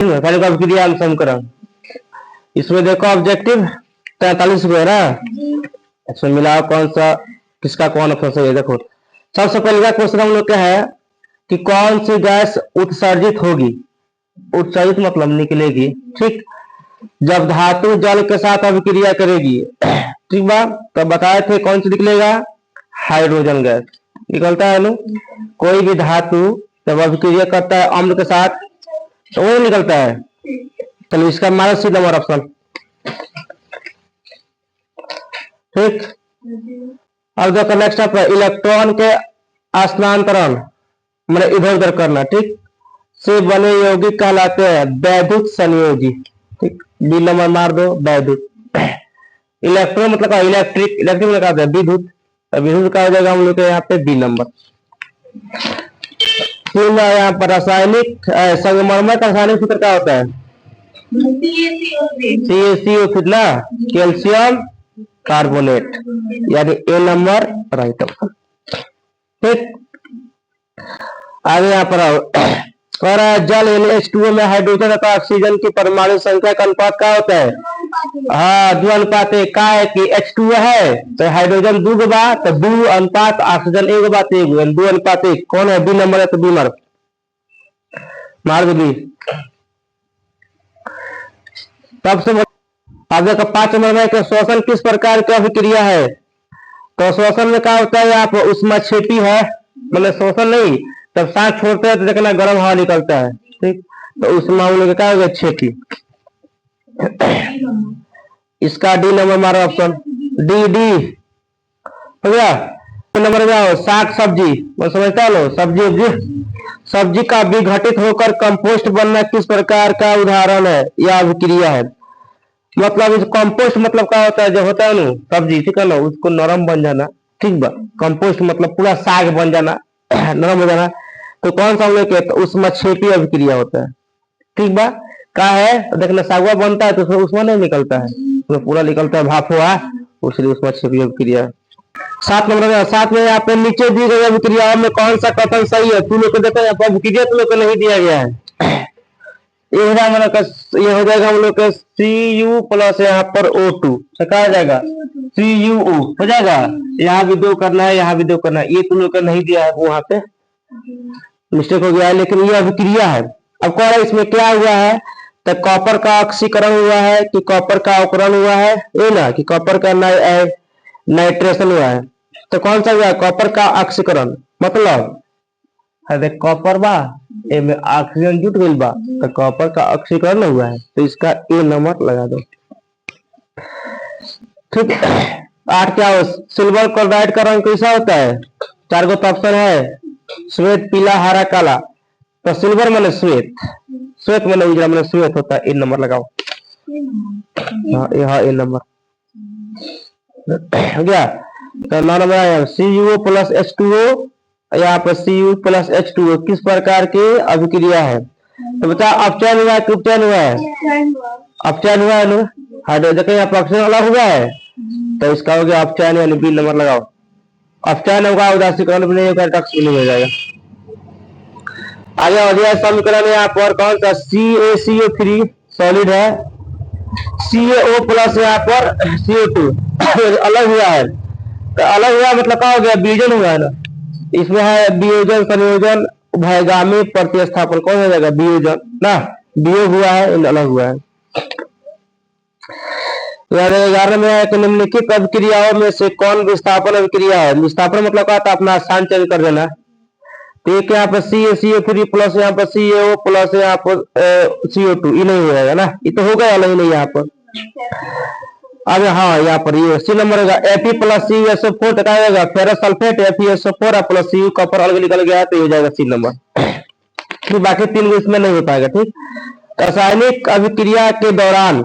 रासायनिक अभिक्रिया समीकरण। इसमें देखो ऑब्जेक्टिव 43 को है ना, इसमें मिलाओ कौन सा किसका कौन ऑप्शन सही है। देखो सबसे पहले का क्वेश्चन हम लोग क्या है कि कौन सी गैस उत्सर्जित होगी, उत्सर्जित मतलब निकलेगी, ठीक, जब धातु जल के साथ अभिक्रिया करेगी, ठीक बा। तो बताए थे कौन सा निकलेगा, हाइड्रोजन गैस निकलता है ना। कोई भी धातु जब अभिक्रिया करता है अम्ल के साथ तो वो निकलता है। चलो इसका हमारा सी नंबर ऑप्शन, ठीक। अब देखो नेक्स्ट है इलेक्ट्रॉन के स्थानांतरण मतलब इधर उधर करना, ठीक, से बने यौगिक कहलाते हैं वैद्युत संयोजी, ठीक। बी नंबर मार दो, वैद्युत। इलेक्ट्रॉन मतलब इलेक्ट्रिक, इलेक्ट्रिक मतलब विद्युत, विद्युत का हो जाएगा हम लोग के यहाँ पे बी नंबर। यहाँ पर रासायनिक संगमरमर का रासायनिक सूत्र क्या होता है, CaCO3 ना, कैल्शियम कार्बोनेट, यानी ए नंबर राइट ऑप्शन, ठीक। आगे यहाँ पर कह रहा है जल यानी H2O में हाइड्रोजन तथा ऑक्सीजन की परमाणु संख्या का अनुपात क्या होता है, हाँ 2 अनुपात 1। का है कि H2O है तो हाइड्रोजन 2 गो बा, तो 2 अनुपात ऑक्सीजन 1 बात 1, 2 अनुपात 1। कौन है बी नंबर है, तो बी मार दो बी। तब से अब देखो 5 नंबर में श्वसन किस प्रकार की अभिक्रिया है। तो श्वसन में क्या होता है, आप उष्माक्षेपी है, मतलब श्वसन नहीं, तब सांस छोड़ते हैं तो देखना गर्म हवा निकलता है, ठीक। तो उस मामले में क्या होगा, क्षेपी। इसका डी नंबर मारो ऑप्शन, डी डी हो गया। नंबर में आओ साग सब्जी, वो समझता लो, सब्जी उब्जी, सब्जी का विघटित होकर कंपोस्ट बनना किस प्रकार का उदाहरण है या अभिक्रिया है। मतलब इस कंपोस्ट मतलब क्या होता है, जो होता है ना सब्जी, ठीक है ना, उसको नरम बन जाना, ठीक बा। कंपोस्ट मतलब पूरा साग बन जाना, नरम हो जाना। तो कौन सा हम लोग के, तो उष्माक्षेपी अभिक्रिया होता है, ठीक बा। का है तो देखना सागवा बनता है तो उसमें उष्मा नहीं निकलता है, उसमें पूरा निकलता है भाप हुआ, उसलिए उष्माक्षेपी अभिक्रिया। 7 नंबर में, 7 में यहाँ पे नीचे दी गई अभिक्रियाओं में कौन सा कथन सही है। तुम लोग को देखो यहाँ पर अभिक्रिया तुम लोग को नहीं दिया गया है। ये हो जाएगा हम लोग का Cu प्लस यहाँ पर O2 क्या हो जाएगा, CuO हो जाएगा। यहाँ भी 2 करना है, यहाँ भी 2 करना है, ये तुम लोग का नहीं दिया है, वहां पे मिस्टेक हो गया है, लेकिन ये अभिक्रिया है। अब कह रहा है इसमें क्या हुआ है, तो कॉपर का ऑक्सीकरण हुआ है कि कॉपर का अवकरण हुआ है, ये ना कि कॉपर का नाइट्रेशन हुआ है। तो कौन सा हुआ, कॉपर का ऑक्सीकरण, मतलब अरे कॉपर बा में ऑक्सीजन जुट गई बा, तो कॉपर का ऑक्सीकरण हुआ है, तो इसका ए नंबर लगा दो, ठीक। 8 क्या हो, सिल्वर क्लोराइड का रंग कैसा होता है। 4 गो ऑप्शन है, श्वेत, पीला, हरा, काला। तो सिल्वर माने श्वेत, श्वेत माने उजला, माने श्वेत होता है, ए नंबर लगाओ। हाँ ए नंबर हो गया। तो 9 नंबर आया CuO प्लस H2O, यहाँ पर Cu प्लस H2O किस प्रकार की अभिक्रिया है। तो बता अपचयन हुआ है कि उपचयन हुआ है, अपचयन हुआ है ना, हाइड्रोजन यहाँ पर ऑक्सीजन अलग हुआ है, तो इसका हो गया अपचयन, यानी बी नंबर लगाओ। अपचयन होगा उदासीकरण भी नहीं होगा, टॉक्स भी नहीं हो जाएगा। आगे बढ़िया समीकरण यहाँ पर कौन सा, CaCO3 सॉलिड है, CaO प्लस यहाँ पर CO2 अलग हुआ है। तो अलग हुआ मतलब क्या हो गया, वियोजन हुआ है ना, इसमें है वियोजन संयोजन उभयगामी प्रतिस्थापन, कौन हो जाएगा, वियोजन ना, वियोग हुआ है, अलग हुआ है। 11 में है कि निम्नलिखित अभिक्रियाओं में से कौन विस्थापन अभिक्रिया है। विस्थापन मतलब क्या था, अपना स्थान चेंज कर देना। तो एक यहाँ पर CaCO3 प्लस यहाँ पर CaO प्लस यहाँ पर CO2, ये नहीं हो जाएगा ना, ये तो हो गया नहीं यहाँ पर। अब हाँ यहाँ पर ये सी नंबर होगा, Fe प्लस CuSO4 हटाएगा, ferrous sulphate FeSO4 plus Cu copper अलग निकल गया तो ये हो जाएगा सी नंबर। फिर बाकी 3 इसमें नहीं हो पाएगा, ठीक। रासायनिक अभिक्रिया के दौरान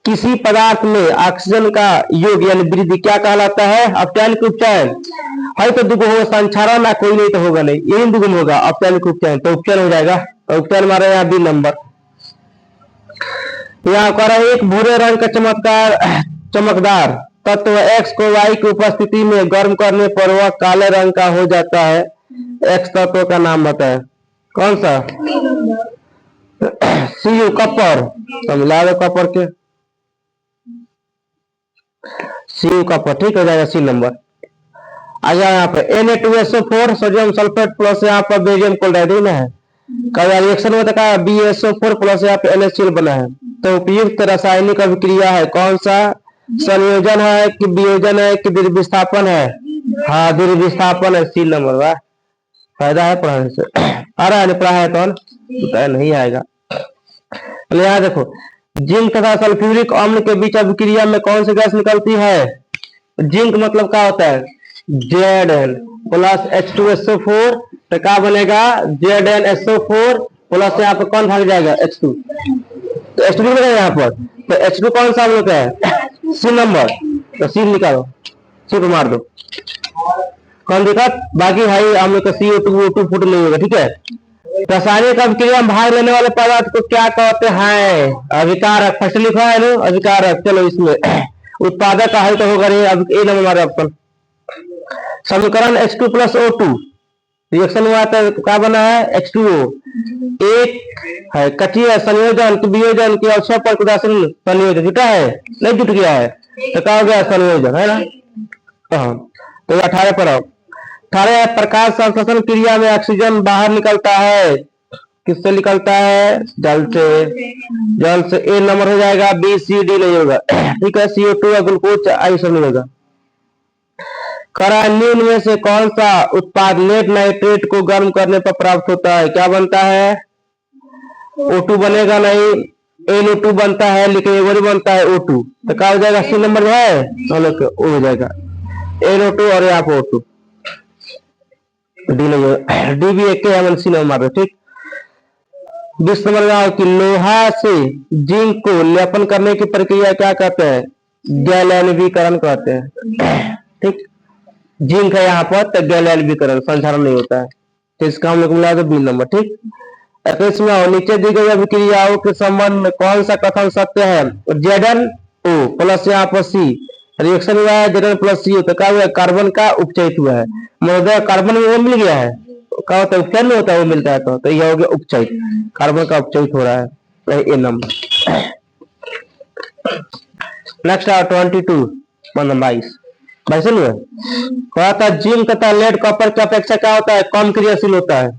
किसी पदार्थ में ऑक्सीजन का योग यानी वृद्धि क्या कहलाता है, अपचयन की उपचयन है। तो दुगुम हो संचारण ना, कोई नहीं तो होगा नहीं, यही दुगुम होगा, अपचयन की उपचयन, तो उपचयन हो जाएगा। तो उपचयन हमारा यहाँ बी नंबर। यहाँ कर एक भूरे रंग का चमकदार तत्व X को Y की उपस्थिति में गर्म करने पर वह काले रंग का हो जाता है। X तत्व का नाम बताए, कौन सा, Cu कॉपर, तो मिला दो कॉपर के, Cu कॉपर, ठीक हो जाएगा सी नंबर। आ जाए यहाँ पे Na2SO4 सोडियम सल्फेट प्लस यहाँ पर बेरियम क्लोराइड है, का रिएक्शन में देखा BSO4 प्लस यहाँ पे NaCl बना है। तो उपयुक्त रासायनिक अभिक्रिया है कौन सा, संयोजन है कि वियोजन है कि द्विविस्थापन है, हाँ द्विविस्थापन है, सी नंबर। वाह, फायदा है पढ़ाने से। आ रहा है, पढ़ा है कौन, नहीं आएगा। यहाँ देखो, जिंक तथा सल्फ्यूरिक अम्ल के बीच अभिक्रिया में कौन सी गैस निकलती है, जिंक मतलब क्या होता है Zn प्लस H2SO4, तो क्या बनेगा ZnSO4 प्लस यहाँ पे कौन भाग जाएगा H2, तो H2 बनेगा यहाँ पर, तो H2 कौन सा हम लोग का है, सी नंबर, तो सी निकालो, सी पे मार दो, कौन दिक्कत, बाकी भाई हम लोग का CO2 फुट नहीं होगा, ठीक है। रासायनिक अभिक्रिया में भाग लेने वाले पदार्थ को क्या कहते हैं, अभिकारक, फर्स्ट लिखा है ना अभिकारक। चलो इसमें उत्पादक का हल तो होगा नहीं, अब ए नंबर हमारे ऑप्शन। समीकरण H2 प्लस O2 रिएक्शन हुआ तो क्या बना है H2O, एक है कठिन संयोजन की वियोजन की अवसर पर उदासीन संयोजन जुटा है, नहीं जुट गया है, तो क्या हो गया संयोजन, है ना। हाँ, तो 18 पर आओ। 18 प्रकाश संश्लेषण क्रिया में ऑक्सीजन बाहर निकलता है, किससे निकलता है, जल से, जल से ए नंबर हो जाएगा, बी सी डी नहीं होगा, ठीक है। CO2 ग्लूकोज आई सब नहीं होगा। निम्न में से कौन सा उत्पाद लेड नाइट्रेट को गर्म करने पर प्राप्त होता है, क्या बनता है, O2 बनेगा नहीं, NO2 बनता है, लेकिन एक बनता है O2, तो क्या हो जाएगा सी नंबर है, ओ हो जाएगा NO2 और यहाँ पे O2, डी नहीं होगा, डी भी एक सी नंबर मार, ठीक। 20 नंबर में कि लोहा से जिंक को लेपन करने की प्रक्रिया क्या कहते हैं, गैल्वेनीकरण कहते हैं, ठीक। जिंक है यहाँ पर, तो गैल्वेनीकरण, संचारण नहीं होता है, तो इसका हम लोग मिला दो बी नंबर, ठीक। 21 में नीचे दी गई अभिक्रियाओं के संबंध में कौन सा कथन सत्य है, ZnO प्लस यहाँ पर C रिएक्शन हुआ है Zn प्लस CO, तो क्या हुआ, कार्बन का उपचयित हुआ है, मतलब कार्बन में वो मिल गया है, क्या होता है उपचयन नहीं होता है, वो मिलता है, तो यह हो गया उपचयित, कार्बन का उपचयित हो रहा है, ए नंबर। नेक्स्ट 22 22 वैसे नहीं है, कहता जिंक तथा लेड कॉपर की अपेक्षा क्या होता है, कम क्रियाशील होता है,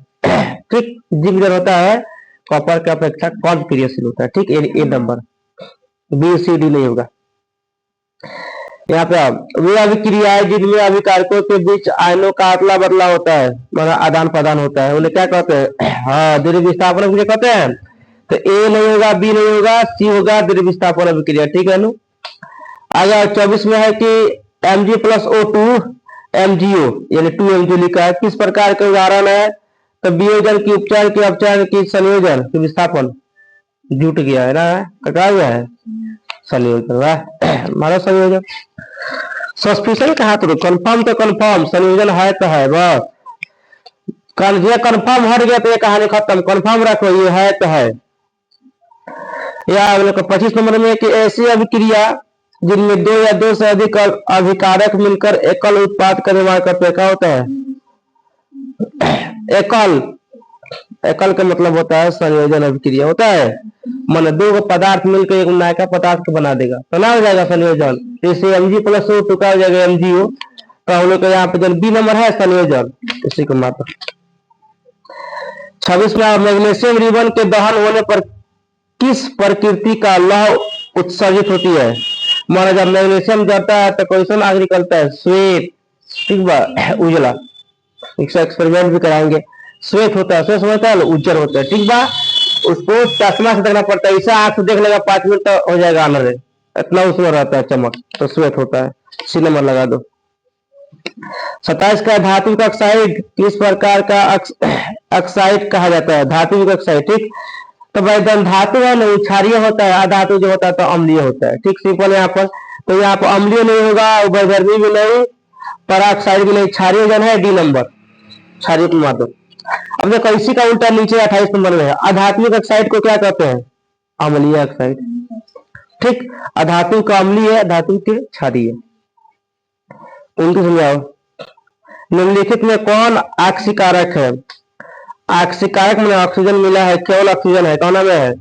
ठीक। जिंक जो होता है कॉपर की अपेक्षा कम क्रियाशील होता है, ठीक। ए नंबर, बी सी डी नहीं होगा। यहाँ पे वे अभिक्रियाएं जिनमें अभिकारकों के बीच आयनों का अदला बदला होता है, मतलब आदान प्रदान होता है, उन्हें क्या कहते हैं, हाँ द्विविस्थापन अभिक्रिया कहते हैं। तो ए नहीं होगा, बी नहीं होगा, सी होगा द्विविस्थापन अभिक्रिया, ठीक है नु। आगे 24 में है कि Mg प्लस O2 MgO यानी 2 MgO लिखा है, किस प्रकार के उदाहरण है, तो वियोजन की, उपचार की, अपचार की, संयोजन की, विस्थापन, जुट गया है ना, कटा हुआ है संयोजन, मारो संयोजन, सस्पिशन कहा तो कंफर्म, तो कंफर्म, संयोजन है तो है, बस कंफर्म हट गया तो ये कहानी खत्म, कंफर्म रखो ये है तो है। या 25 नंबर में कि ऐसी अभिक्रिया जिनमें दो या दो से अधिक अभिकारक मिलकर एकल उत्पाद का निर्माण करते हैं, क्या होता है, एकल, एकल का मतलब होता है संयोजन अभिक्रिया होता है, मन दो पदार्थ मिलकर एक नया पदार्थ को बना देगा, तो ना हो जाएगा संयोजन। जैसे Mg प्लस O2 का हो जाएगा MgO, तो हम लोग यहाँ पे बी नंबर है संयोजन, इसी को मात्र। 26 में मैग्नीशियम रिबन के दहन होने पर किस प्रकृति का लौह उत्सर्जित होती है, माना जब मैग्नीशियम जलता है तो क्वेश्चन आगे निकलता है श्वेत, ठीक बा, उजला, इसका एक्सपेरिमेंट भी कराएंगे, श्वेत होता है, श्वेत समझता है उज्जर होता है, ठीक बा, उसको चश्मा से देखना पड़ता है, इसे आंख से देख लेगा 5 मिनट तो हो जाएगा आनंद, इतना उसमें रहता है चमक, तो श्वेत होता है, सी नंबर लगा दो। 27 का धातु ऑक्साइड किस प्रकार का ऑक्साइड कहा जाता है, धातु ऑक्साइड, ठीक। तो भाई धातु है ना क्षारीय होता है, अधातु जो होता है तो अम्लीय होता है, ठीक, सिंपल यहाँ पर। तो यहाँ पर अम्लीय नहीं होगा, उभयधर्मी भी नहीं, पराक्साइड भी नहीं, क्षारीय जन है, डी नंबर, क्षारीय को मार दो। अब देखो इसी का उल्टा नीचे 28 नंबर में है, अधात्मिक ऑक्साइड को क्या कहते हैं, अम्लीय ऑक्साइड, ठीक। अधातु का अम्लीय है, धातु के क्षारीय, उनकी समझाओ। निम्नलिखित में कौन आक्सीकारक है, आक्सीकारक में ऑक्सीजन मिला है, केवल ऑक्सीजन है, कौन में है?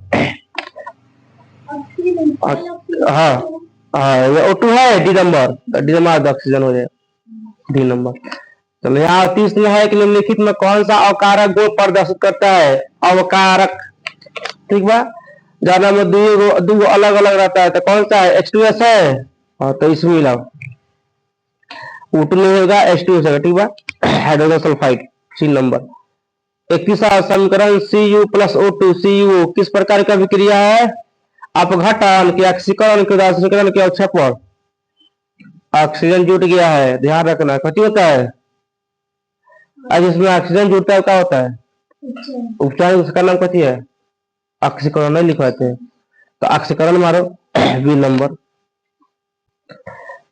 हाँ हाँ, ये O2 है, डी नंबर, तो डी नंबर ऑक्सीजन हो जाएगा, डी नंबर। चलो यहाँ 30 में है कि निम्नलिखित में कौन सा अवकारक गुण प्रदर्शित करता है? अवकारक, ठीक बा, जाना में दो अलग अलग रहता है, तो कौन सा है? H2S है, हाँ तो इसमें मिलाओ, O2 नहीं होगा, H2S होगा, ठीक बा, हाइड्रोजन सल्फाइड, सी नंबर। 21वां समीकरण Cu प्लस O2 CuO किस प्रकार का विक्रिया है? अपघटन के, ऑक्सीकरण के, उदासीकरण के अक्षय पर ऑक्सीजन जुट गया है, ध्यान रखना, कथी होता है? आज इसमें ऑक्सीजन जुटता है, क्या होता है? उपचार, उसका नाम कथी है? ऑक्सीकरण नहीं लिखवाते हैं, तो ऑक्सीकरण मारो, बी नंबर।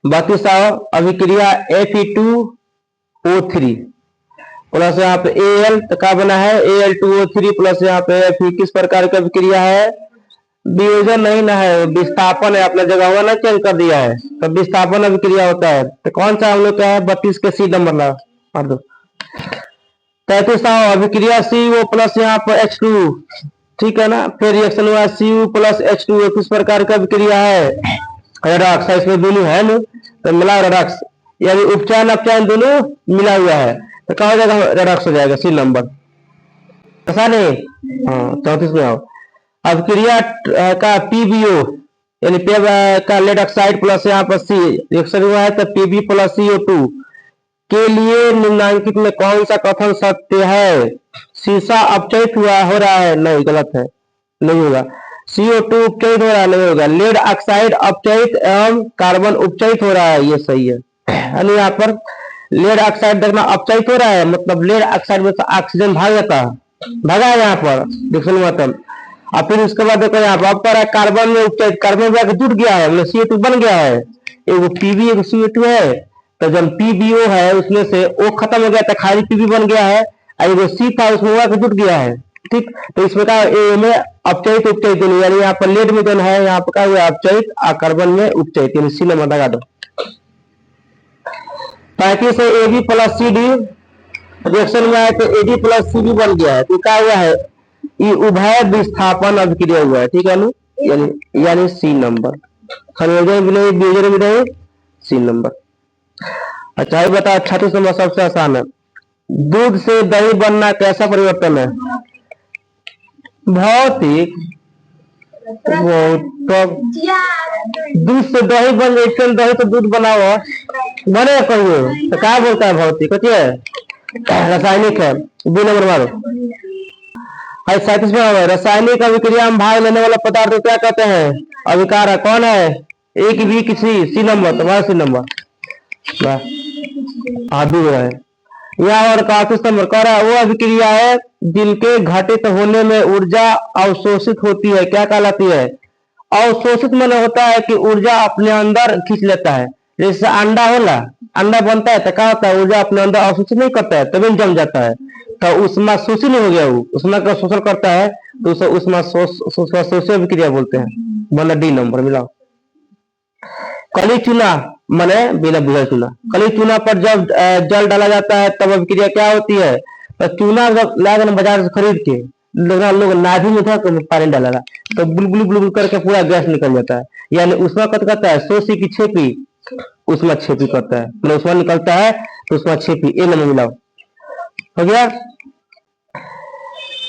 32वां अभिक्रिया Fe2O3 प्लस यहाँ पे Al, तो क्या बना है? Al2O3 प्लस यहाँ पे Fe, किस प्रकार का अभिक्रिया है? वियोजन नहीं ना है, विस्थापन है, अपना जगह ना चेंज कर दिया है, तो विस्थापन अभिक्रिया होता है, तो कौन सा हम लोग का है? 32 के सी नंबर ला मार दो। 33वां अभिक्रिया CO प्लस यहाँ पर H2, ठीक है ना, फिर रिएक्शन हुआ Cu प्लस H2O, किस प्रकार का अभिक्रिया है? रेडॉक्स, इसमें दोनों है ना, तो मिला रेडॉक्स, यानी उपचायन अपचायन दोनों मिला हुआ है, तो क्या हो जाएगा? रेडॉक्स हो जाएगा, सी नंबर, ऐसा नहीं। हाँ 34 में आओ, अभिक्रिया का PbO यानी पेब का लेड ऑक्साइड प्लस यहाँ पर सी रिएक्शन हुआ है, तो Pb प्लस CO2 के लिए निम्नलिखित में कौन सा कथन सत्य है? शीशा अपचयित हुआ हो रहा है, नहीं, गलत है, नहीं होगा। CO2 उपचयित हो रहा है, नहीं होगा। लेड ऑक्साइड अपचयित एवं कार्बन उपचयित हो रहा है, ये सही है। यानी यहाँ पर लेड ऑक्साइड देखना अपचयित हो रहा है, मतलब लेड ऑक्साइड में से ऑक्सीजन भाग जाता है, भागा है यहाँ पर डिक्शन मतलब, और फिर उसके बाद देखो यहाँ पर अब कार्बन में उपचयित, कार्बन में जुट गया है, मतलब CO2 बन गया है, एगो Pb एगो CO2 है, तो जब PbO है उसमें से O खत्म हो गया था, खाली Pb बन गया है, और एगो C था उसमें वो जुट गया है, ठीक, तो इसमें का ए में अपचयित उपचयित दोनों, यानी यहाँ पर लेड में जो है यहाँ पर क्या हुआ? अपचयित, और कार्बन में उपचयित, यानी सी नंबर लगा दो। 35 है AB प्लस CD रिएक्शन में आए तो AD प्लस CD बन गया है, तो क्या हुआ है? ये उभय विस्थापन अभिक्रिया हुआ है, ठीक है ना, यानी सी नंबर, संयोजन भी नहीं, वियोजन भी नहीं, सी नंबर। अच्छा ये बता, 36 नंबर सबसे आसान है, दूध से दही बनना कैसा परिवर्तन है? भौतिक, दूध से दही बन गई, दही तो दूध बनाओ बने कहिए, तो क्या बोलता है? भौतिक, है रासायनिक है, बी नंबर मारो। 37 में है, रासायनिक अभिक्रिया में भाग लेने वाला पदार्थ को क्या कहते हैं? अभिकारक, कौन है? एक बी किसी, सी नंबर, तुम्हारा सी नंबर, आदि है यहाँ। और 35 नंबर कह रहा है, वो अभिक्रिया है जिनके घटित होने में ऊर्जा अवशोषित होती है, क्या कहलाती है? अवशोषित माने होता है कि ऊर्जा अपने अंदर खींच लेता है, जैसे अंडा होला, अंडा बनता है तो क्या होता है? ऊर्जा अपने अंदर अवशोषित नहीं करता है, तभी जम जाता है, तो उष्मा शोषित हो गया, वो उष्मा का शोषण करता है, तो उसे उष्मा शोषण अभिक्रिया बोलते हैं, बना डी नंबर मिलाओ। कली चूना माने बिना बुझल चूना, कली चूना पर जब जल डाला जाता है तब अभिक्रिया क्या होती है? तो चूना जब लाएगा बाजार से खरीद के, लोग नाभि में था पानी डालेगा, तो बुलबुल बुलबुल करके पूरा गैस निकल जाता है, यानी उसमें कत करता है? शोषी की छेपी, उसमें छेपी करता है, मतलब उसमें निकलता है तो उसमें छेपी, ए नंबर मिलाओ, हो गया।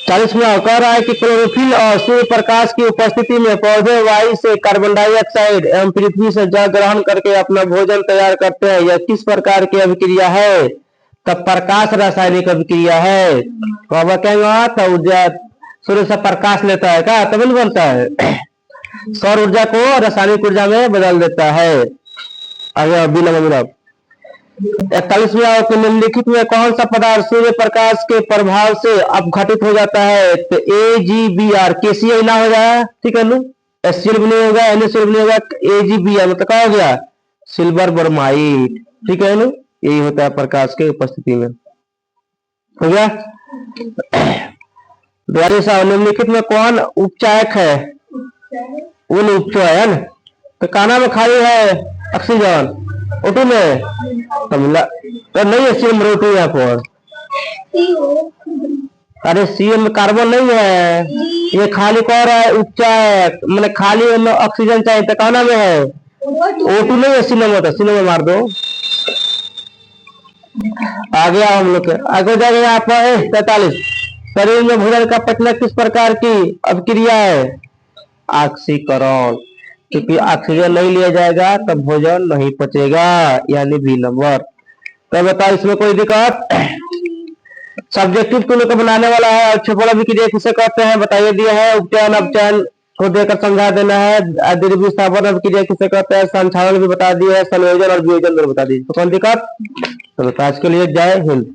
40 में कह रहा है कि क्लोरोफिल और सूर्य प्रकाश की उपस्थिति में पौधे वायु से कार्बन डाइऑक्साइड एवं पृथ्वी से जल ग्रहण करके अपना भोजन तैयार करते हैं, यह किस प्रकार की अभिक्रिया है? तब प्रकाश रासायनिक अभिक्रिया है, कहेंगे तो ऊर्जा सूर्य से प्रकाश लेता है क्या, तभी बनता है, सौर ऊर्जा को रासायनिक ऊर्जा में बदल देता है। आगे बी नंबर मिलाओ। 41 में आओ कि निम्नलिखित में कौन सा पदार्थ सूर्य प्रकाश के प्रभाव से अपघटित हो जाता है? तो AgBr, KCl ना हो जाए, ठीक है ना, HCl भी नहीं होगा, NaCl भी नहीं होगा, AgBr मतलब क्या हो गया? सिल्वर ब्रोमाइड, ठीक है ना, यही होता है प्रकाश के उपस्थिति में, हो गया। 42 निम्नलिखित में कौन उपचायक है? उन उपचायन, तो काना में खाली है ऑक्सीजन, O2 में तो मिला, तो नहीं है सी नंबर O2 यहाँ पर, अरे सीएल में कार्बन नहीं है, ये खाली कह रहा है उच्चा है, मैंने खाली ऑक्सीजन चाहिए तो कहना में है O2 नहीं है, सी नंबर, सी नंबर मार दो। आ गया हम लोग के आगे जाएंगे यहाँ पर 43। शरीर में भोजन का पचना किस प्रकार की अभिक्रिया है? ऑक्सीकरण, क्योंकि ऑक्सीजन नहीं लिया जाएगा तब भोजन नहीं पचेगा, यानी बी नंबर। तो बताओ इसमें कोई दिक्कत? सब्जेक्टिव तुल्य को बनाने वाला है। और क्षेपण अभिक्रिया किसे कहते हैं बताइए, दिया है। उपचयन अपचयन को देकर समझा देना है। द्विस्थापन अभिक्रिया किसे कहते हैं, संक्षारण भी बता दिया है, संयोजन और वियोजन दोनों बता दीजिए। तो कौन दिक्कत? तो आज के लिए जय हिंद।